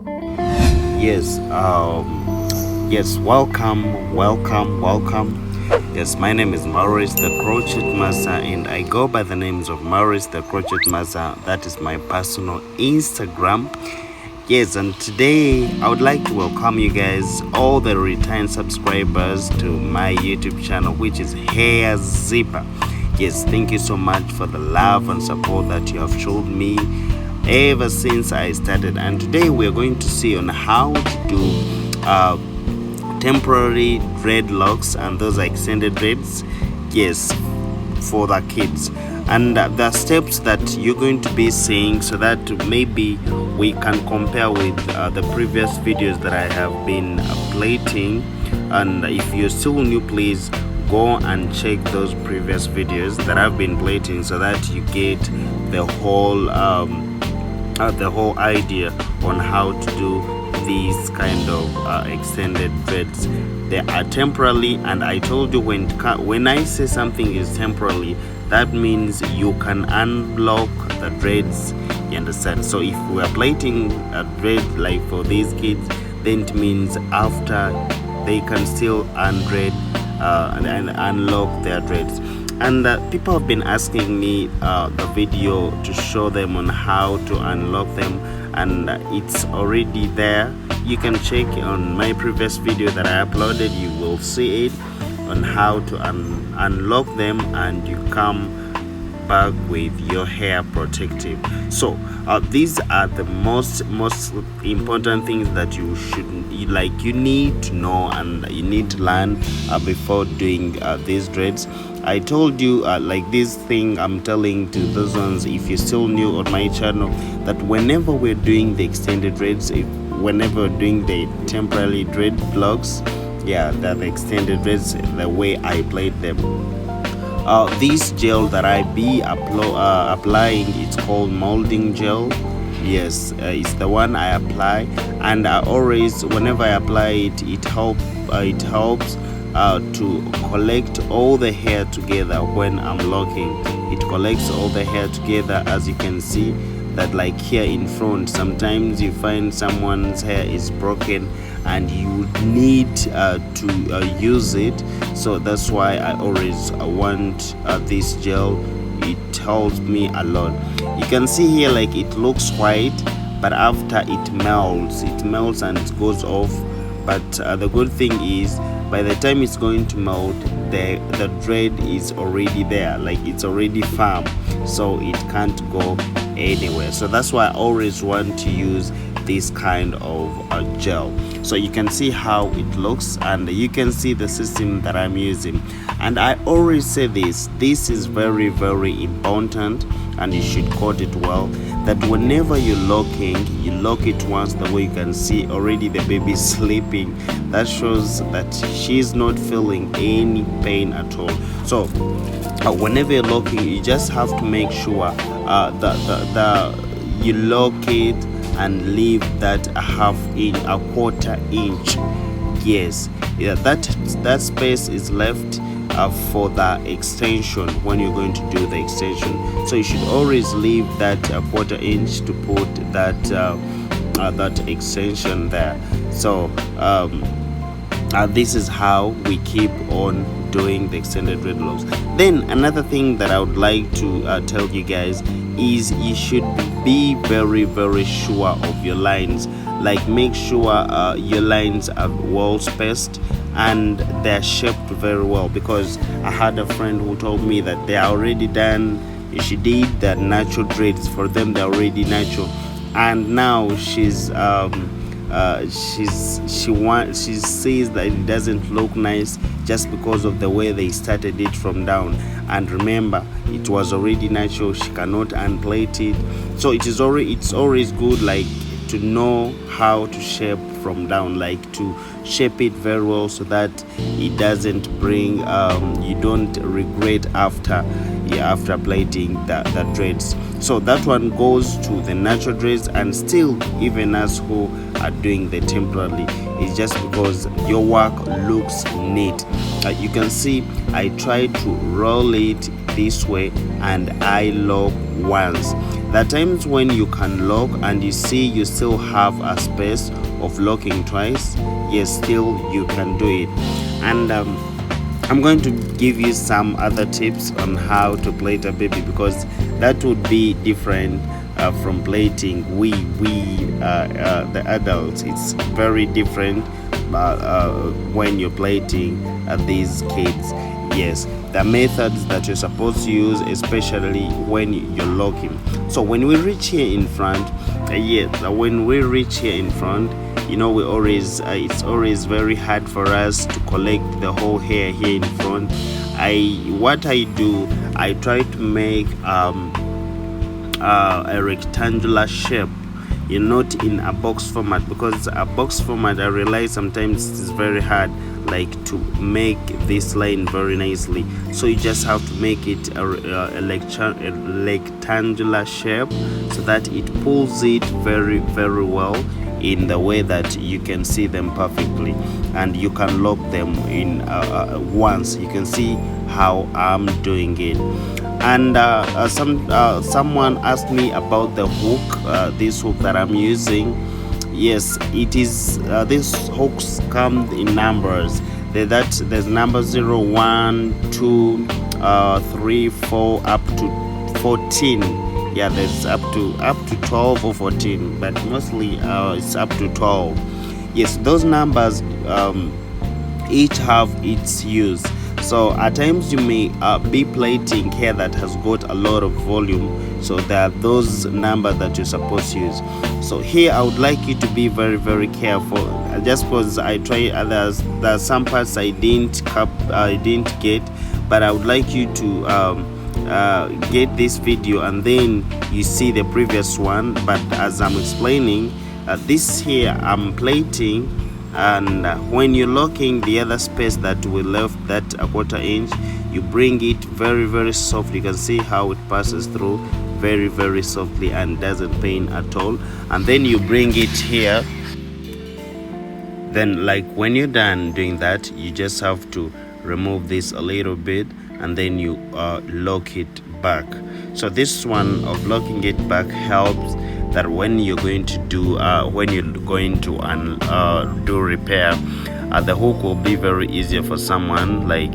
Yes, yes, welcome. Yes, my name is Maurice the Crochet Master, and I go by the names of Maurice the Crochet Master. That is my personal Instagram. Yes, and today I would like to welcome you guys, all the return subscribers, to my YouTube channel, which is Hair Zipper. Yes, thank you so much for the love and support that you have shown me ever since I started. And today we're going to see on how to do temporary dreadlocks, and those are extended dreads. Yes, for the kids, and the steps that you're going to be seeing, so that maybe we can compare with the previous videos that I have been plating. And if you're still new, please go and check those previous videos that I've been plating, so that you get the whole idea on how to do these kind of extended dreads. They are temporarily, and I told you, when I say something is temporarily, that means you can unblock the dreads, you understand? So if we are plating a dread like for these kids, then it means after they can still undread and unlock their dreads. And people have been asking me the video to show them on how to unlock them, and it's already there. You can check on my previous video that I uploaded. You will see it on how to unlock them, and you come back with your hair protective. So these are the most important things that you need to know and you need to learn before doing these dreads. I told you like this thing I'm telling to those ones, if you're still new on my channel, that whenever we're doing the extended dreads, whenever we're doing the temporary dread blocks, yeah, the extended dreads, the way I played them, this gel that I be applying, it's called molding gel. Yes, it's the one I apply, and I always, whenever I apply it, it helps to collect all the hair together. When I'm locking, it collects all the hair together. As you can see, that like here in front, sometimes you find someone's hair is broken and you need to use it. So that's why I always want this gel. It helps me a lot. You can see here, like, it looks white, but after it melts and it goes off. But the good thing is, by the time it's going to melt, the dread is already there, like it's already firm, so it can't go anywhere. So that's why I always want to use this kind of gel. So you can see how it looks, and you can see the system that I'm using. And I always say this is very important, and you should coat it well, that whenever you're locking, you lock it once. The way you can see already the baby is sleeping, that shows that she's not feeling any pain at all. So whenever you're locking, you just have to make sure you lock it and leave that a quarter inch. Yes, yeah, that space is left for the extension when you're going to do the extension. So you should always leave that quarter inch to put that extension there. So this is how we keep on doing the extended dreadlocks. Then another thing that I would like to tell you guys is, you should be very sure of your lines. Like, make sure your lines are well spaced and they're shaped very well, because I had a friend who told me that they are already done. She did the natural dreads for them, they're already natural, and now she says that it doesn't look nice just because of the way they started it from down. And remember, it was already natural, she cannot unplait it. So it's always good, like, to know how to shape from down, like to shape it very well, so that it doesn't bring you don't regret after plaiting the dreads. So that one goes to the natural dreads, and still, even us who are doing the temporary, it's just because your work looks neat. You can see I try to roll it this way, and I lock once. There are times when you can lock and you see you still have a space of locking twice. Yes, still you can do it. And I'm going to give you some other tips on how to plait a baby, because that would be different from plating the adults. It's very different when you're plating these kids. Yes, the methods that you're supposed to use, especially when you're locking. So when we reach here in front, when we reach here in front, you know, we always it's always very hard for us to collect the whole hair here in front. What I do, I try to make a rectangular shape, not in a box format, because a box format, I realize sometimes it's very hard like to make this line very nicely. So you just have to make it a rectangular shape, so that it pulls it very well in the way that you can see them perfectly, and you can lock them in once. You can see how I'm doing it. And someone asked me about the hook, this hook that I'm using. Yes, it is these hooks come in numbers. There's number 0, 1, 2, 3, 4 up to 14. Yeah, there's up to 12 or 14, but mostly it's up to 12. Yes, those numbers each have its use. So at times you may be plaiting hair that has got a lot of volume, so there are those numbers that you're supposed to use. So here I would like you to be very careful, just because I try. There's some parts I didn't get, but I would like you to get this video and then you see the previous one. But as I'm explaining, this here I'm plaiting, and when you're locking the other space that we left, that a 1/4 inch, you bring it very soft. You can see how it passes through very softly and doesn't pain at all. And then you bring it here. Then like when you're done doing that, you just have to remove this a little bit, and then you lock it back. So this one of locking it back helps that when you're going to do do repair, the hook will be very easier for someone. Like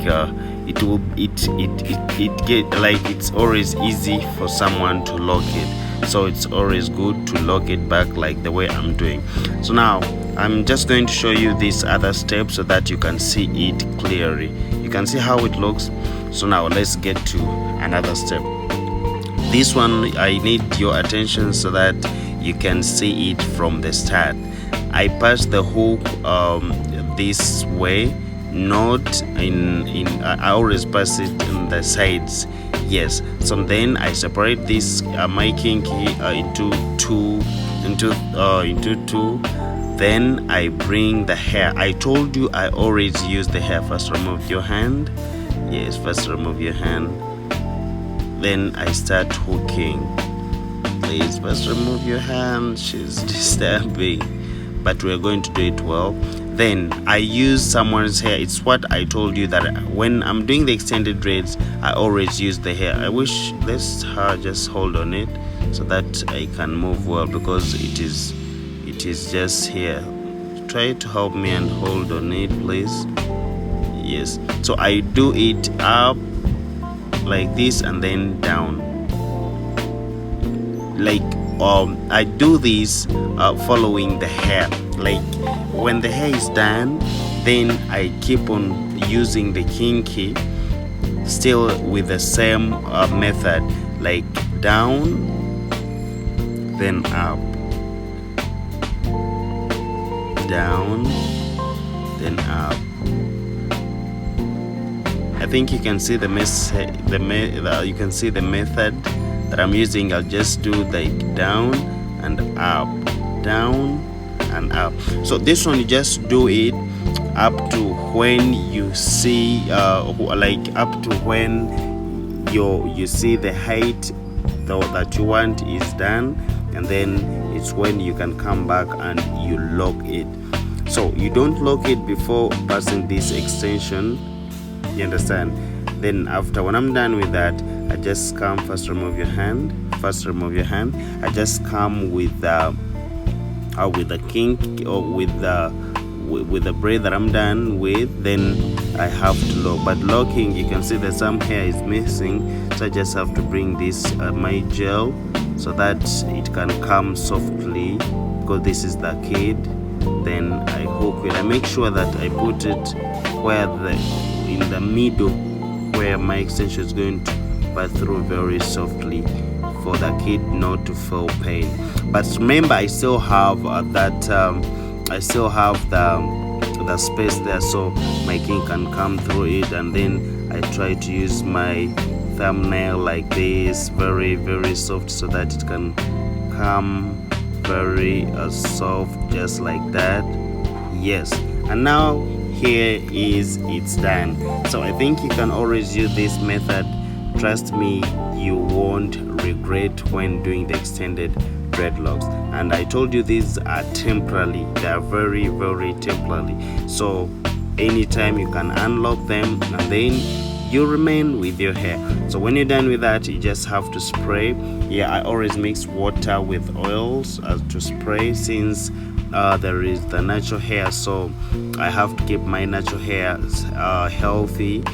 it's always easy for someone to lock it. So it's always good to lock it back like the way I'm doing. So now I'm just going to show you this other step so that you can see it clearly. You can see how it looks. So now let's get to another step. This one I need your attention so that you can see it from the start. I pass the hook this way, not in I always pass it in the sides. Yes, so then I separate this my kinky into two. Then I bring the hair. I told you I always use the hair. First remove your hand. Yes, first remove your hand. Then I start hooking. Please first remove your hand. She's disturbing, but we're going to do it well. Then I use someone's hair. It's what I told you, that when I'm doing the extended dreads, I always use the hair. I wish this her just hold on it so that I can move well, because it is just here. Try to help me and hold on it, please. Yes, so I do it up like this and then down. Like I do this following the hair. Like when the hair is done, then I keep on using the kinky still with the same method, like down then up, down then up. I think you can see you can see the method that I'm using. I'll just do like down and up, down and up. So this one you just do it up to when you see like up to when you see the height that you want is done, and then it's when you can come back and you lock it. So you don't lock it before passing this extension, you understand? Then after, when I'm done with that, I just come, first remove your hand, first remove your hand. I just come with the kink, or with the braid that I'm done with. Then I have to lock, but locking, you can see that some hair is missing, so I just have to bring this my gel so that it can come softly, because this is the kid. Then I hook it. I make sure that I put it where in the middle, where my extension is going to pass through very softly, for the kid not to feel pain. But remember, I still have I still have the space there, so my king can come through it. And then I try to use my thumbnail like this, very very soft, so that it can come very soft, just like that. Yes, and now here it's done. So I think you can always use this method. Trust me, you won't regret when doing the extended dreadlocks. And I told you these are temporary, they are very very temporary, so anytime you can unlock them, and then you remain with your hair. So when you're done with that, you just have to spray. I always mix water with oils to spray, since there is the natural hair, so I have to keep my natural hair healthy.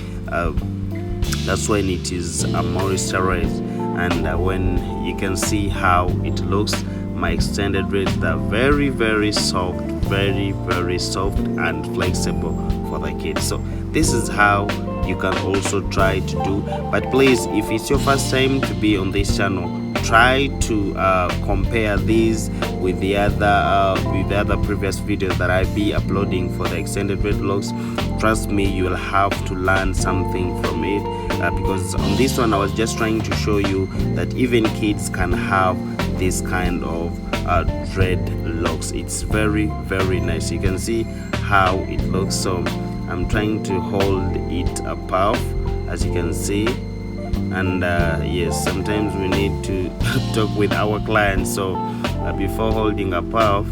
That's when it is moisturized. And when you can see how it looks, my extended braids are very very soft, very very soft and flexible for the kids. So this is how you can also try to do. But please, if it's your first time to be on this channel, try to compare these with the other previous videos that I'll be uploading for the extended dreadlocks. Trust me, you will have to learn something from it, because on this one I was just trying to show you that even kids can have this kind of dreadlocks. It's very very nice. You can see how it looks. So I'm trying to hold it above, as you can see. And yes, sometimes we need to talk with our clients, so before holding a puff,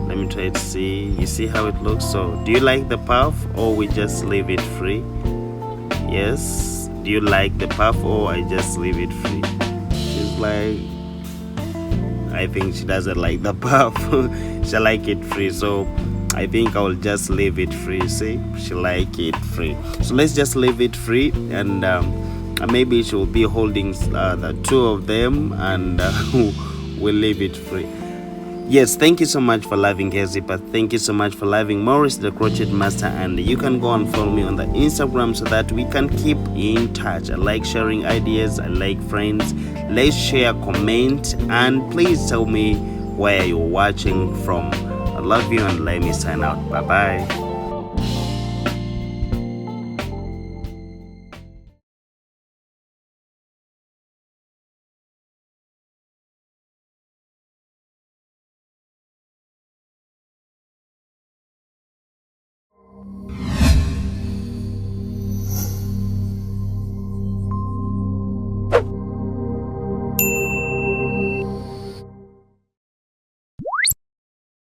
let me try to see. You see how it looks? So do you like the puff, or we just leave it free? Yes, do you like the puff, or I just leave it free? She's like, I think she doesn't like the puff. She like it free, so I think I'll just leave it free. See, she like it free, so let's just leave it free. And maybe she'll be holding the two of them, and we'll leave it free. Yes, thank you so much for loving Hair Zipper. Thank you so much for loving Maurice the Crochet Master. And you can go and follow me on the Instagram so that we can keep in touch. I like sharing ideas. I like friends. Let's share, comment, and please tell me where you're watching from. I love you, and let me sign out. Bye bye.